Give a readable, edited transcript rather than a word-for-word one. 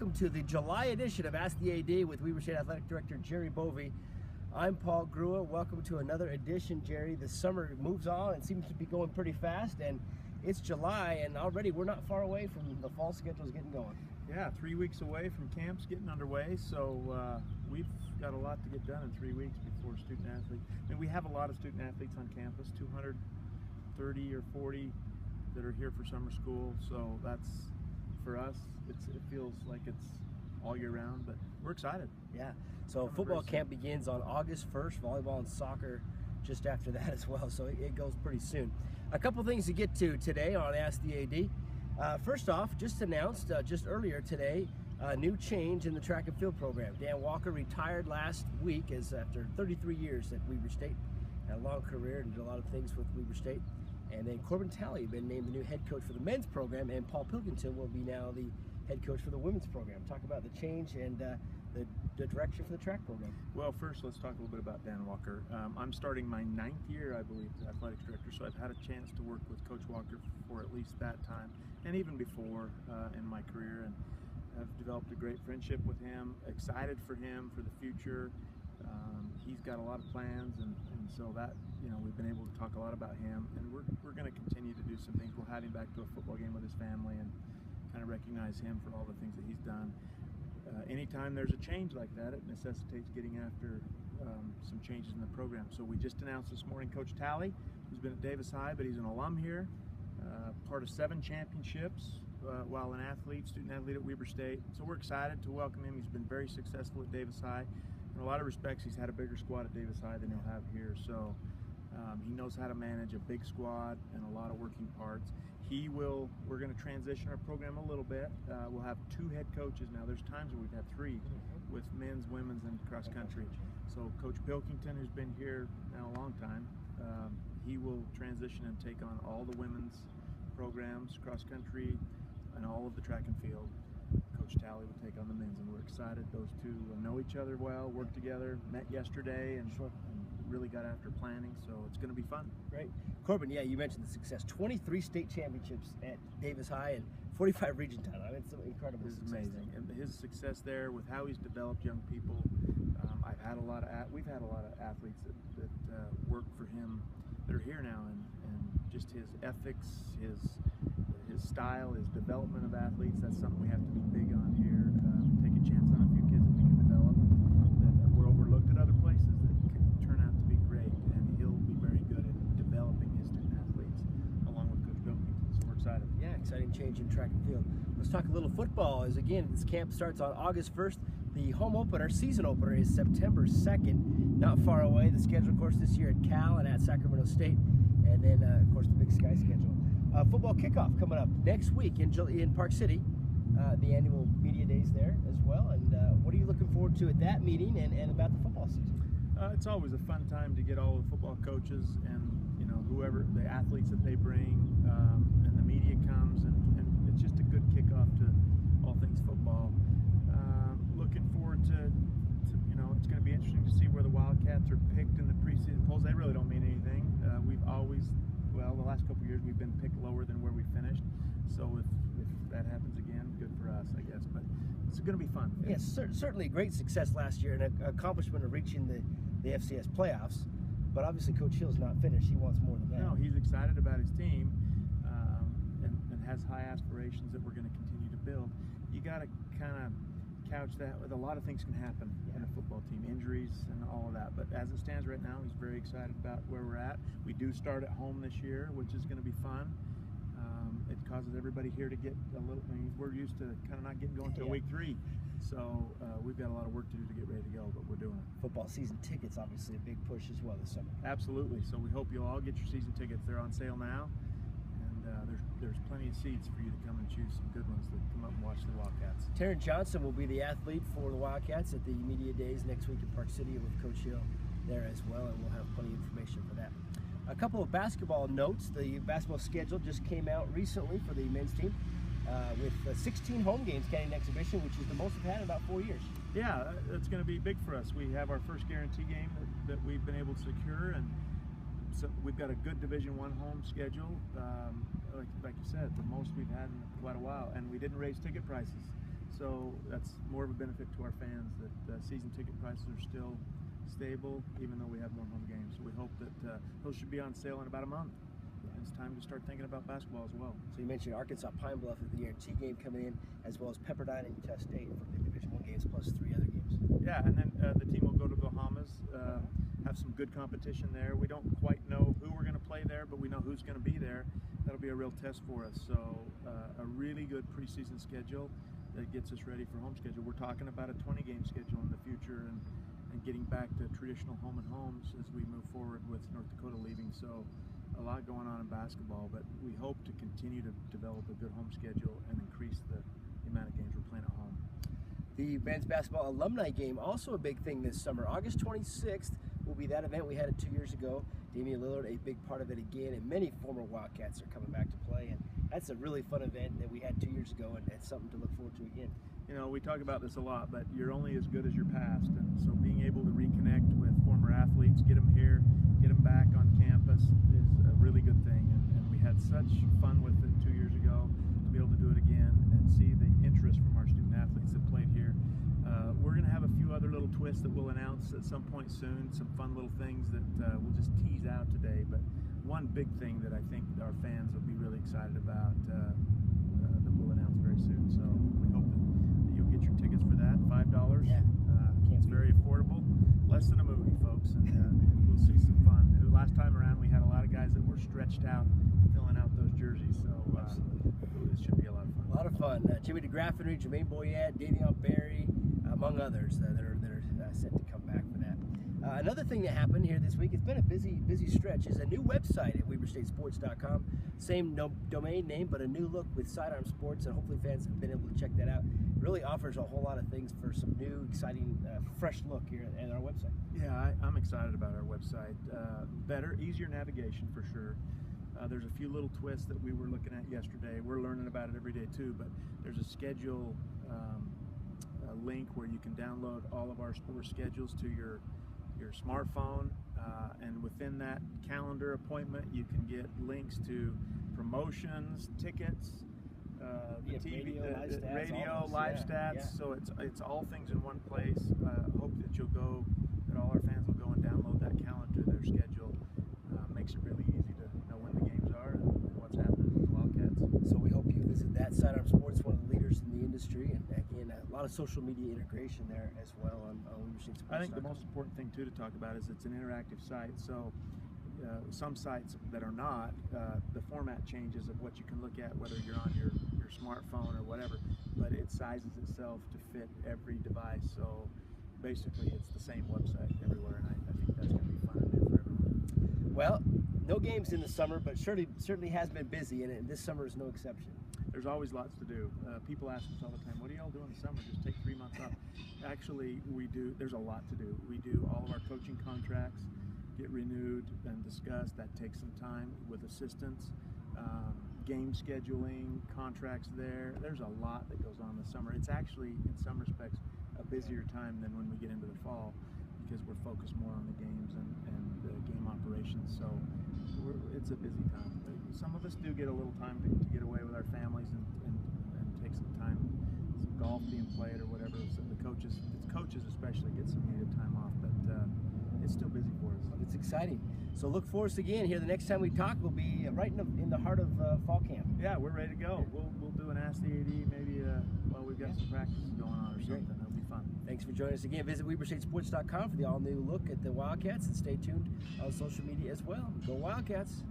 welcome to the July edition of Ask the AD with Weber State Athletic Director Jerry Bovee. I'm Paul Grua. Welcome to another edition, Jerry. The summer moves on and seems to be going pretty fast, and it's July, and already we're not far away from the fall schedules getting going. Yeah, 3 weeks away from camps getting underway, so we've got a lot to get done in 3 weeks before student athletes. I mean, we have a lot of student athletes on campus, 230 or 40 that are here for summer school, so that's, for us, it feels like it's all year round, but we're excited. Yeah, so football camp begins on August 1st, volleyball and soccer just after that as well, so it goes pretty soon. A couple things to get to today on Ask the AD. First off, just announced just earlier today, a new change in the track and field program. Dan Walker retired last week after 33 years at Weber State. Had a long career and did a lot of things with Weber State. And then Corbin Talley been named the new head coach for the men's program, and Paul Pilkington will be now the head coach for the women's program. Talk about the change and the direction for the track program. Well, first let's talk a little bit about Dan Walker. I'm starting my 9th year, I believe, as athletics director, so I've had a chance to work with Coach Walker for at least that time, and even before in my career, and I've developed a great friendship with him, excited for him for the future. He's got a lot of plans, and so that, we've been able to talk a lot about him, and we're going to continue to do some things. We'll have him back to a football game with his family and kind of recognize him for all the things that he's done. Anytime there's a change like that, it necessitates getting after some changes in the program. So we just announced this morning Coach Talley, who's been at Davis High, but he's an alum here, part of 7 championships while an athlete, student athlete at Weber State. So we're excited to welcome him. He's been very successful at Davis High. In a lot of respects, he's had a bigger squad at Davis High than he'll have here. So he knows how to manage a big squad and a lot of working parts. We're going to transition our program a little bit. We'll have 2 head coaches now. There's times where we've had 3 with men's, women's, and cross country. So Coach Pilkington, who's been here now a long time, he will transition and take on all the women's programs, cross country, and all of the track and field. Coach Talley will take on the men's, and we're excited. Those 2 know each other well, work together, met yesterday, and really got after planning, so it's going to be fun. Great. Corbin, yeah, you mentioned the success. 23 state championships at Davis High and 45 region titles. I mean, it's some incredible success. It's amazing. And his success there with how he's developed young people. We've had a lot of athletes that work for him that are here now, and just his ethics, his style, his development of athletes, that's something we have to be big on here. Take a chance on a few kids that we can develop that were overlooked at other places that could turn out to be great, and he'll be very good at developing his student athletes along with Coach Pilkington, so we're excited. Yeah, exciting change in track and field. Let's talk a little football. As again, this camp starts on August 1st. The home opener, season opener, is September 2nd, not far away. The schedule, of course, this year at Cal and at Sacramento State, and then, of course, the Big Sky schedule. Football kickoff coming up next week in Park City, the annual media days there as well. And what are you looking forward to at that meeting and about the football season? It's always a fun time to get all the football coaches and whoever the athletes that they bring, and the media comes, and it's just a good kickoff to all things football. Looking forward to it's going to be interesting to see where the Wildcats are picked in the preseason polls. They really don't mean anything. We've always, the last couple of years we've been picked lower than where we finished. So if that happens again, good for us, I guess. But it's going to be fun. Yes, certainly great success last year and an accomplishment of reaching the FCS playoffs. But obviously Coach Hill's not finished. He wants more than that. No, he's excited about his team and has high aspirations that we're going to continue to build. You got to kind of couch that with a lot of things can happen in a football team, injuries and all of that. But as it stands right now, he's very excited about where we're at. We do start at home this year, which is going to be fun. It causes everybody here to get a little, we're used to kind of not getting going until week 3. So we've got a lot of work to do to get ready to go, but we're doing it. Football season tickets, obviously a big push as well this summer. Absolutely. So we hope you'll all get your season tickets. They're on sale now. There's plenty of seats for you to come and choose some good ones to come up and watch the Wildcats. Taryn Johnson will be the athlete for the Wildcats at the media days next week in Park City with Coach Hill there as well, and we'll have plenty of information for that. A couple of basketball notes. The basketball schedule just came out recently for the men's team with 16 home games counting exhibition, which is the most we've had in about 4 years. Yeah, that's going to be big for us. We have our first guarantee game that we've been able to secure, and so we've got a good Division I home schedule. Like you said, the most we've had in quite a while, and we didn't raise ticket prices. so that's more of a benefit to our fans that season ticket prices are still stable, even though we have more home games. So we hope that those should be on sale in about a month. And it's time to start thinking about basketball as well. So you mentioned Arkansas Pine Bluff with the guarantee game coming in, as well as Pepperdine and Utah State for the Division I games, plus 3 other games. Yeah, and then the team will go to the Bahamas, have some good competition there. We don't quite know who we're going to play there, but we know who's going to be there. That'll be a real test for us. So a really good preseason schedule that gets us ready for home schedule. We're talking about a 20-game schedule in the future and getting back to traditional home and homes as we move forward with North Dakota leaving. So a lot going on in basketball, but we hope to continue to develop a good home schedule and increase the amount of games we're playing at home. The men's basketball alumni game, also a big thing this summer. August 26th will be that event. We had it 2 years ago. Damian Lillard, a big part of it again, and many former Wildcats are coming back to play. And that's a really fun event that we had 2 years ago, and it's something to look forward to again. You know, we talk about this a lot, but you're only as good as your past. And so being able to reconnect with former athletes, get them here, get them back on campus is a really good thing. And we had such fun with it 2 years ago to be able to do it again and see the interest from our student athletes that played here. We're going to have a few other little twists that we'll announce at some point soon, some fun little things that we'll just tease out today. But one big thing that I think our fans will be really excited about that we'll announce very soon. So we hope that you'll get your tickets for that, $5. Yeah. It's very affordable, less than a movie, folks, and we'll see some fun. Last time around we had a lot of guys that were stretched out filling out those jerseys, so it should be a lot of fun. A lot of fun. Jimmy DeGraffenry, Jermaine Boyette, Davion Berry, among others that are set to come back for that. Another thing that happened here this week, it's been a busy stretch, is a new website at WeberStateSports.com. Same domain name, but a new look with Sidearm Sports, and hopefully fans have been able to check that out. It really offers a whole lot of things for some new, exciting, fresh look here at our website. Yeah, I'm excited about our website. Better, easier navigation for sure. There's a few little twists that we were looking at yesterday. We're learning about it every day too, but there's a schedule link where you can download all of our sport schedules to your smartphone, and within that calendar appointment you can get links to promotions, tickets, the TV, radio, live stats. Yeah. So it's all things in one place. Hope that all our fans will go and download that calendar, their schedule. Makes it really easy to know when the games are and what's happening with the Wildcats. So we hope you visit that. Sidearm Sports, one of the leaders in the industry, and again, a lot of social media integration there as well on WeberStateSports. I think the most important thing too to talk about is it's an interactive site. So some sites that are not, the format changes of what you can look at, whether you're on your smartphone or whatever, but it sizes itself to fit every device. So basically it's the same website everywhere, and I think that's going to be fun and new for everyone. Well, no games in the summer, but certainly has been busy, and this summer is no exception. There's always lots to do. People ask us all the time, what do y'all do in the summer? Just take 3 months off. Actually, there's a lot to do. We do all of our coaching contracts, get renewed and discussed. That takes some time with assistants. Game scheduling, contracts there. There's a lot that goes on in the summer. It's actually, in some respects, a busier time than when we get into the fall, because we're focused more on the games and the game operations. So it's a busy time. Some of us do get a little time to get away with our families and take some time, some golf being played or whatever. So the coaches especially, get some needed time off, but it's still busy for us. It's exciting. So look for us again here. The next time we talk, we'll be right in the heart of fall camp. Yeah, we're ready to go. We'll do an Ask the AD maybe while we've got some practices going on or something. It'll be fun. Thanks for joining us again. Visit WeberStateSports.com for the all-new look at the Wildcats, and stay tuned on social media as well. Go Wildcats!